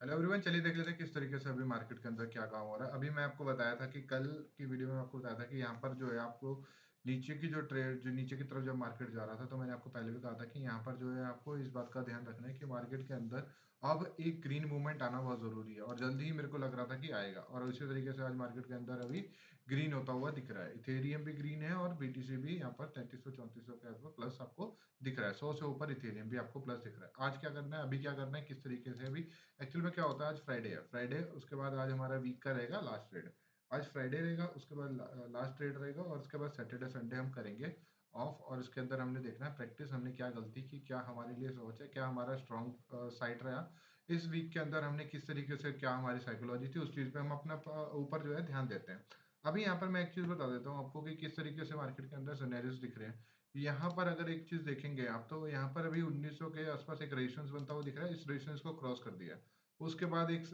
Hello everyone, चलिए देख लेते हैं किस तरीके से अभी मार्केट के अंदर क्या काम हो रहा है। अभी मैं आपको बताया था कि कल की वीडियो में आपको बताया था कि यहाँ पर जो है आपको नीचे की जो ट्रेड जो नीचे की तरफ जब मार्केट जा रहा था, तो मैंने आपको पहले भी कहा था कि यहाँ पर जो है आपको इस बात का ध्यान रखना है कि मार्केट के अंदर अब एक ग्रीन मूवमेंट आना बहुत जरूरी है और जल्दी ही मेरे को लग रहा था कि आएगा। और उसी तरीके से आज मार्केट के अंदर अभी ग्रीन होता हुआ दिख रहा है। इथेरियम भी ग्रीन है और बीटीसी भी यहाँ पर 3300 3400 के आसपास प्लस आपको दिख रहा है। 100 से ऊपर इथेरियम भी आपको प्लस दिख रहा है। आज क्या करना है, अभी क्या करना है, किस तरीके से अभी एक्चुअल में क्या होता है, आज फ्राइडे है। फ्राइडे उसके बाद आज हमारा वीक का रहेगा लास्ट ट्रेड। आज फ्राइडे रहेगा, उसके बाद लास्ट ट्रेड रहेगा और उसके बाद सैटरडे संडे हम करेंगे ऑफ। और उसके अंदर हमने देखना है प्रैक्टिस, हमने क्या गलती की, क्या हमारे लिए सोच है, क्या हमारा स्ट्रॉन्ग साइड रहा इस वीक के अंदर, हमने किस तरीके से, क्या हमारी साइकोलॉजी थी, उस चीज पे हम अपना ऊपर जो है ध्यान देते हैं। अभी यहाँ पर मैं एक चीज बता देता हूँ आपको कि किस तरीके से मार्केट के अंदर सिनेरियोस दिख रहे हैं। यहाँ पर अगर एक चीज देखेंगे आप, तो यहाँ पर अभी 1900 के आसपास एक रेजिस्टेंस बनता हुआ दिख रहा है। इस रेजिस्टेंस को क्रॉस कर दिया। उसके बाद एक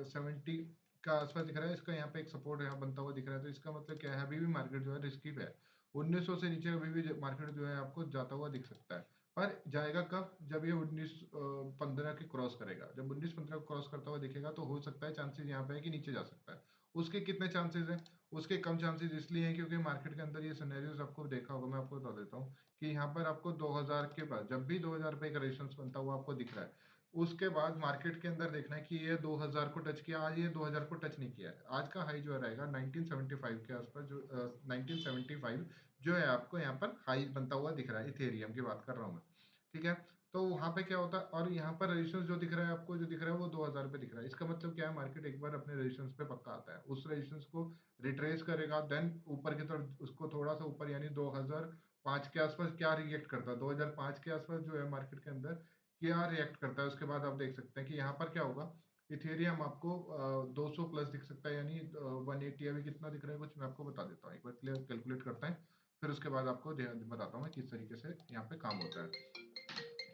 70 का आसपास दिख रहा है, इसका यहाँ पे एक सपोर्ट यहाँ बनता हुआ दिख रहा है। तो इसका मतलब क्या है, अभी भी मार्केट जो है रिस्की पे है। 1900 से नीचे अभी भी मार्केट जो है आपको जाता हुआ दिख सकता है। पर जाएगा कब, जब ये 1915 के क्रॉस करेगा। जब 1915 को क्रॉस करता हुआ दिखेगा तो हो सकता है, चांसेस यहाँ पे है कि नीचे जा सकता है। उसके कितने चांसेस हैं? उसके कम चांसेस इसलिए हैं क्योंकि मार्केट के अंदर ये सिनेरियोस आपको देखा होगा, मैं आपको बता देता हूँ कि यहाँ पर आपको 2000 के बाद जब भी 2000 पे एक रेजिस्टेंस बनता हुआ आपको दिख रहा है, उसके बाद मार्केट के अंदर देखना है कि ये 2000 को टच किया। आज ये 2000 को टच नहीं किया है। आज का हाई जो रहेगा 1975 के आसपास, जो 1975 जो है आपको यहाँ पर हाई बनता हुआ दिख रहा है। इथेरियम की बात कर रहा हूँ मैं, ठीक है। तो वहां पे क्या होता है, और यहाँ पर रेजिस्टेंस जो दिख रहा है आपको, जो दिख रहा है वो 2000 पे दिख रहा है। इसका मतलब क्या है, मार्केट एक बार अपने रेजिस्टेंस पे पक्का आता है, उस रेजिस्टेंस को रिट्रेस करेगा, देन ऊपर की तरफ उसको थोड़ा सा ऊपर, यानी 2005 के आसपास क्या रिएक्ट करता है, 2005 के आसपास जो है मार्केट के अंदर क्या रिएक्ट करता है, उसके बाद आप देख सकते हैं कि यहाँ पर क्या होगा। इथेरियम आपको 200 प्लस दिख सकता है, यानी 180 अभी कितना दिख रहा है कुछ, मैं आपको बता देता हूँ, एक बार क्लियर कैलकुलेट करता है, फिर उसके बाद आपको बताता हूँ मैं किस तरीके से यहाँ पे काम होता है।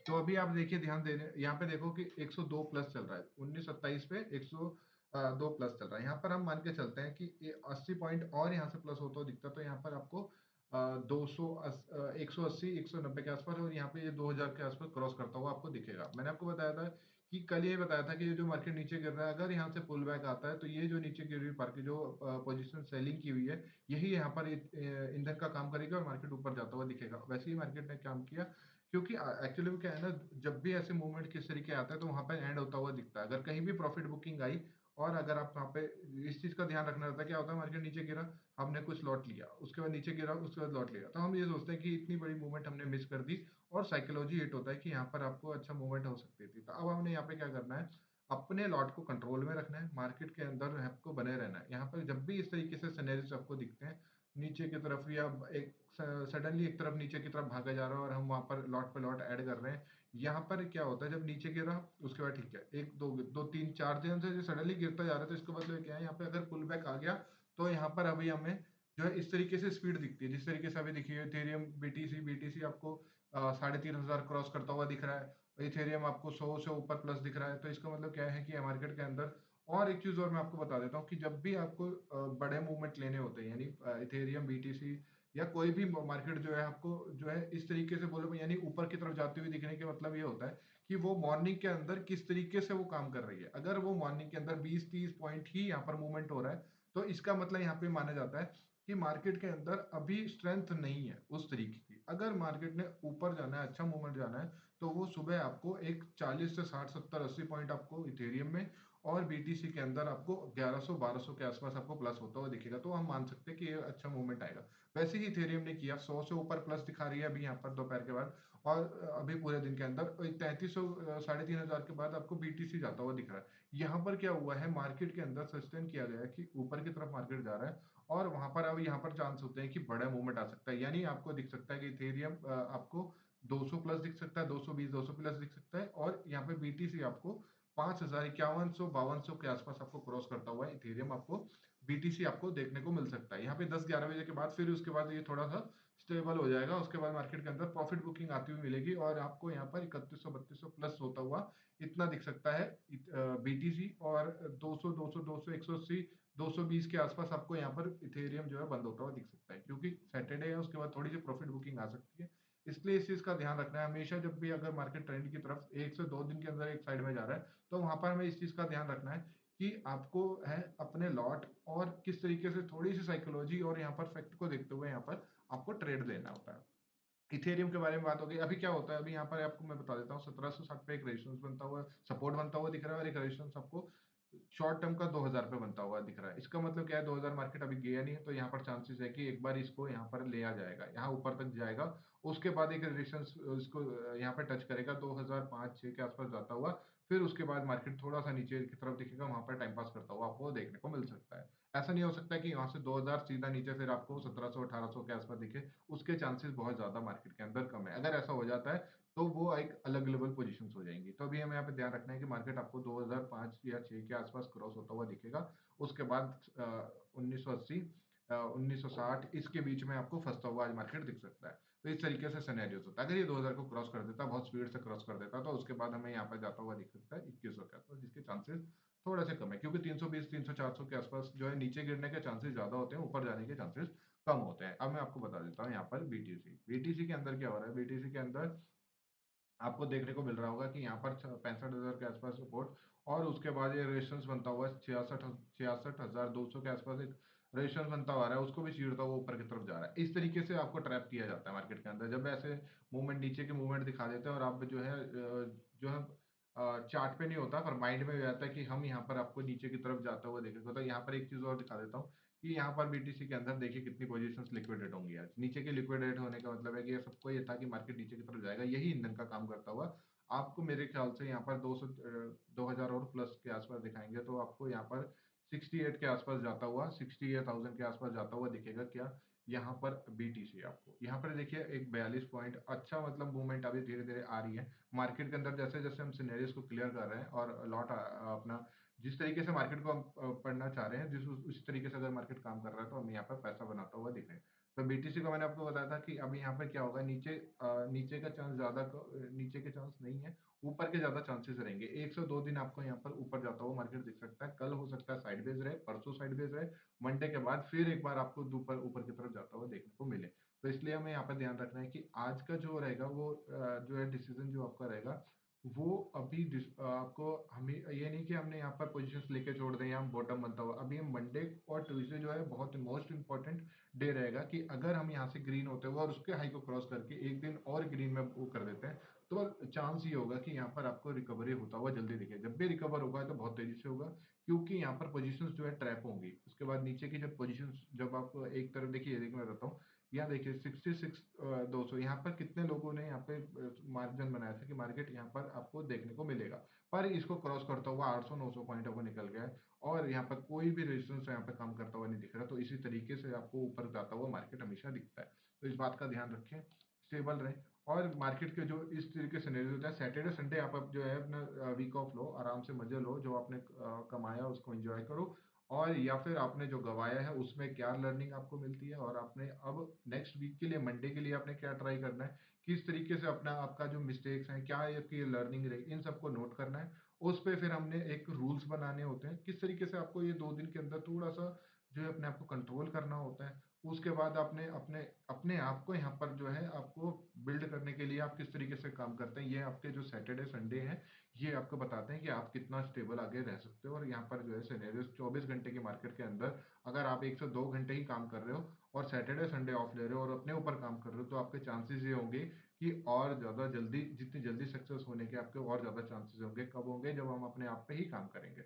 तो अभी आप देखिए, ध्यान देने यहाँ पे देखो कि 102 प्लस चल रहा है, 1927 पे 102 प्लस चल रहा है। यहाँ पर हम मान के चलते हैं कि ये 80 पॉइंट और यहाँ से प्लस होता हुआ दिखता है, तो यहाँ पर आपको 180 190 के आसपास, और यहाँ पे ये 2000 के आसपास क्रॉस करता हुआ आपको दिखेगा। मैंने आपको बताया था कि कल ये बताया था कि ये जो मार्केट नीचे गिर रहा है, अगर यहाँ से पुल बैक आता है तो ये जो नीचे गिर रही मार्केट जो पोजीशन सेलिंग की हुई है, यही यहाँ पर ईंधन का काम करेगी और मार्केट ऊपर जाता हुआ दिखेगा। वैसे ही मार्केट ने काम किया, क्योंकि एक्चुअली में क्या है ना, जब भी ऐसे मूवमेंट किस तरीके आता है तो वहां पे एंड होता हुआ दिखता है। अगर कहीं भी प्रॉफिट बुकिंग आई और अगर आप वहां पे, इस चीज का ध्यान रखना रहता है, क्या होता है मार्केट नीचे गिरा, हमने कुछ लॉट लिया, उसके बाद नीचे गिरा, उसके बाद लॉट लिया, तो हम ये सोचते हैं कि इतनी बड़ी मूवमेंट हमने मिस कर दी, और साइकोलॉजी हिट होता है कि यहाँ पर आपको अच्छा मूवमेंट हो सकती थी। तो अब हमने यहाँ पे क्या करना है, अपने लॉट को कंट्रोल में रखना है, मार्केट के अंदर आपको बने रहना है। यहाँ पर जब भी इस तरीके से सिनेरियोस आपको दिखते हैं नीचे की तरफ, या एक सडनली एक तरफ नीचे की तरफ भागा जा रहा है और हम वहां पर लॉट पे लॉट ऐड कर रहे हैं, यहाँ पर क्या होता है, जब नीचे गिरा उसके बाद ठीक है, एक दो दो तीन चार दिन से सडनली गिरता जा रहा है, तो इसका मतलब क्या है, यहाँ पे अगर पुल बैक आ गया तो यहाँ पर अभी हमें जो है इस तरीके से स्पीड दिखती है, जिस तरीके से अभी दिखी है। इथेरियम बीटीसी बीटीसी आपको 3500 क्रॉस करता हुआ दिख रहा है, इथेरियम आपको 100 से ऊपर प्लस दिख रहा है। तो इसका मतलब क्या है कि मार्केट के अंदर, और एक चीज और मैं आपको बता देता हूँ कि जब भी आपको बड़े मूवमेंट लेने होते हैं, यानी इथेरियम बीटीसी या कोई भी मार्केट जो है आपको जो है इस तरीके से बोलो, यानी ऊपर की तरफ जाती हुई दिखने का मतलब ये होता है कि वो मॉर्निंग के अंदर किस तरीके से वो काम कर रही है। अगर वो मॉर्निंग के अंदर 20-30 पॉइंट ही यहाँ पर मूवमेंट हो रहा है, तो इसका मतलब यहाँ पे माना जाता है कि मार्केट के अंदर अभी स्ट्रेंथ नहीं है उस तरीके की। अगर मार्केट ने ऊपर जाना है, अच्छा मूवमेंट जाना है, तो वो सुबह आपको एक 40 से 60 70 80 पॉइंट आपको इथेरियम में और बीटीसी के अंदर आपको 1100 1200 के आसपास आपको प्लस होता हुआ दिखेगा, तो हम मान सकते हैं कि ये अच्छा मूवमेंट आएगा। वैसे ही इथेरियम ने किया, 100 से ऊपर प्लस दिखा रही है अभी यहाँ पर दोपहर के बाद, और अभी पूरे दिन के अंदर 3300 3500 के बाद आपको बीटीसी जाता हुआ दिख रहा है। यहाँ पर क्या हुआ है, मार्केट के अंदर सस्टेन किया गया है कि ऊपर की तरफ मार्केट जा रहा है, और वहां पर अब यहाँ पर चांस होते हैं कि बड़ा मूवमेंट आ सकता है। यानी आपको दिख सकता है कि इथेरियम आपको 200 प्लस दिख सकता है, 220 200 प्लस दिख सकता है, और यहाँ पे बीटीसी आपको 5000 5100 5200 के आसपास आपको क्रॉस करता हुआ इथेरियम आपको बीटीसी आपको देखने को मिल सकता है। यहाँ पे 10-11 बजे के बाद फिर उसके बाद ये थोड़ा सा स्टेबल हो जाएगा, उसके बाद मार्केट के अंदर प्रॉफिट बुकिंग आती हुई मिलेगी, और आपको यहाँ पर 3100 3200 प्लस होता हुआ इतना दिख सकता है बीटीसी, और 200 200 200 180 220 के आसपास आपको यहाँ पर इथेरियम जो है बंद होता हुआ दिख सकता है, क्योंकि सैटरडे है, उसके बाद थोड़ी सी प्रॉफिट बुकिंग आ सकती है। इसलिए इस चीज़ का ध्यान रखना है हमेशा, जब भी अगर मार्केट ट्रेंड की तरफ 1 से 2 दिन के अंदर एक साइड में जा रहा है, तो वहाँ पर हमें इस चीज़ का ध्यान रखना है कि आपको है अपने लॉट और किस तरीके से थोड़ी-सी साइकोलॉजी और यहाँ पर फैक्ट को देखते हुए यहाँ पर आपको ट्रेड लेना होता है। इथेरियम के बारे में बात हो गई। अभी क्या होता है, अभी यहाँ पर आपको मैं बता देता हूँ, 1760 पे एक रेजिस्टेंस बनता हुआ, सपोर्ट बनता हुआ दिख रहा है, और एक रेजिस्टेंस आपको शॉर्ट टर्म का 2000 पे बनता हुआ दिख रहा है। इसका मतलब क्या है, 2000 मार्केट अभी गया नहीं है, तो यहाँ पर चांसेस है कि एक बार इसको यहाँ पर ले आ जाएगा, यहाँ ऊपर तक जाएगा। उसके बाद एक रेजिस्टेंस इसको यहाँ पे टच करेगा 2005-6 के आसपास जाता हुआ, फिर उसके बाद मार्केट थोड़ा सा नीचे की तरफ दिखेगा, वहां पर टाइम पास करता हुआ आपको देखने को मिल सकता है। ऐसा नहीं हो सकता कि यहाँ से 2000 सीधा नीचे फिर आपको 1700-1800 के आसपास दिखे, उसके चांसेस बहुत ज्यादा मार्केट के अंदर कम है। अगर ऐसा हो जाता है तो वो एक अलग लेवल पोजीशंस हो जाएंगी। तो अभी हमें यहाँ पे ध्यान रखना है कि मार्केट आपको 2005 या 6 के आसपास क्रॉस होता हुआ दिखेगा। उसके बाद 1980 1960 इसके बीच में आपको फंसता हुआ आज मार्केट दिख सकता है। तो इस तरीके से सिनेरियोस होता है। अगर ये 2000 को क्रॉस कर देता, बहुत स्पीड से क्रॉस कर देता, तो उसके बाद हमें यहाँ पर जाता हुआ दिख सकता है 2100 के आसपास, जिसके चांसेस थोड़ा से कम है, क्योंकि 320 300 400 के आसपास जो है नीचे गिरने के चांसेस ज्यादा होते हैं, ऊपर जाने के चांसेस कम होते हैं। अब मैं आपको बता देता हूँ यहाँ पर बीटीसी के अंदर क्या हो रहा है। बीटीसी के अंदर आपको देखने को मिल रहा होगा कि यहाँ पर 65,000 के आसपास सपोर्ट, और उसके बाद ये रेजिस्टेंस बनता हुआ 66,200 के आसपास एक रेजिस्टेंस बनता हुआ रहा है, उसको भी चीरता हुआ ऊपर की तरफ जा रहा है। इस तरीके से आपको ट्रैप किया जाता है मार्केट के अंदर, जब ऐसे मूवमेंट नीचे के मूवमेंट दिखा देते हैं, और आप जो है चार्ट पे नहीं होता पर माइंड में हो जाता है कि हम यहाँ पर आपको नीचे की तरफ जाता हुआ देखेंगे। तो यहाँ पर एक चीज और दिखा देता हूँ कि यहाँ पर बीटीसी के अंदर देखिए कितनी पोजीशंस लिक्विडेट होंगी आज। नीचे के लिक्विडेट होने का मतलब है कि ये सबको ये था कि मार्केट नीचे की तरफ जाएगा, यही ईंधन का काम करता हुआ आपको मेरे ख्याल से यहाँ पर 2000 और प्लस के आसपास दिखाएंगे। तो आपको यहाँ पर 68 के आसपास जाता हुआ, 68,000 के आसपास जाता हुआ दिखेगा क्या, यहाँ पर बीटीसी। आपको यहाँ पर देखिए एक 42 पॉइंट अच्छा मतलब मूवमेंट अभी धीरे धीरे आ रही है मार्केट के अंदर। जैसे जैसे हम सिनेरियोस को क्लियर कर रहे हैं और लॉट अपना जिस तरीके से मार्केट को हम पढ़ना चाह रहे हैं, जिस उस तरीके से अगर मार्केट काम कर रहा है, तो हमें यहाँ पर पैसा बनाता हुआ दिख रहा है। तो बीटीसी को मैंने आपको बताया था कि अभी यहाँ पर क्या होगा, नीचे का चांस ज्यादा, नीचे के चांस नहीं है, ऊपर के ज्यादा चांसेस रहेंगे। 1 से 2 दिन आपको यहाँ पर ऊपर जाता हुआ मार्केट दिख सकता है। कल हो सकता है साइडवेज रहे, परसों साइडवेज रहे, मंडे के बाद फिर एक बार आपको ऊपर ऊपर की तरफ जाता हुआ देखने को मिले। तो इसलिए हमें यहाँ पर ध्यान रखना है कि आज का जो रहेगा वो जो है डिसीजन जो आपका रहेगा, वो अभी आपको हमें ये नहीं कि हमने यहाँ पर पोजीशंस लेके छोड़ दें या हम बॉटम बनता हुआ। अभी हम मंडे और ट्यूसडे जो है बहुत मोस्ट इंपॉर्टेंट डे रहेगा, कि अगर हम यहाँ से ग्रीन होते हुए और उसके हाई को क्रॉस करके एक दिन और ग्रीन में वो कर देते हैं, तो चांस ये होगा कि यहाँ पर आपको रिकवरी होता हुआ जल्दी दिखे। जब भी रिकवर होगा तो बहुत तेजी से होगा, क्योंकि यहाँ पर पोजीशंस जो है ट्रैप होंगी। उसके बाद नीचे की जब पोजीशंस, जब आप एक तरफ देखिए, मैं बताता हूँ, यहाँ देखिए 66 200, यहाँ पर कितने लोगों ने यहाँ पे मार्जिन बनाया था कि मार्केट यहाँ पर आपको देखने को मिलेगा, पर इसको क्रॉस करता हुआ 800-900 पॉइंट आपको निकल गया है, और यहाँ पर कोई भी रेजिस्टेंस यहाँ पे काम करता हुआ नहीं दिख रहा। तो इसी तरीके से आपको ऊपर जाता हुआ मार्केट हमेशा दिखता है। तो इस बात का ध्यान रखें, स्टेबल रहे, और मार्केट के जो इस तरीके से सिनेरियो होता है, सैटरडे संडे आप जो है अपना वीक ऑफ लो, आराम से मजे लो, जो आपने कमाया उसको एंजॉय करो, और या फिर आपने जो गवाया है उसमें क्या लर्निंग आपको मिलती है, और आपने अब नेक्स्ट वीक के लिए, मंडे के लिए आपने क्या ट्राई करना है, किस तरीके से अपना आपका जो मिस्टेक्स हैं, क्या आपकी लर्निंग रही, इन सबको नोट करना है। उस पे फिर हमने एक रूल्स बनाने होते हैं, किस तरीके से आपको ये 2 दिन के अंदर थोड़ा सा जो है अपने आप को कंट्रोल करना होता है। उसके बाद आपने अपने अपने आप को यहाँ पर जो है आपको बिल्ड करने के लिए आप किस तरीके से काम करते हैं, ये आपके जो सैटरडे संडे हैं, ये आपको बताते हैं कि आप कितना स्टेबल आगे रह सकते हो। और यहाँ पर जो है सिनेरियो 24 घंटे की मार्केट के अंदर अगर आप 1 से 2 घंटे ही काम कर रहे हो और सैटरडे संडे ऑफ ले रहे हो और अपने ऊपर काम कर रहे हो, तो आपके चांसेस ये होंगे कि और ज्यादा जल्दी, जितनी जल्दी सक्सेस होने के आपके और ज्यादा चांसेस होंगे। कब होंगे, जब हम अपने आप पे ही काम करेंगे।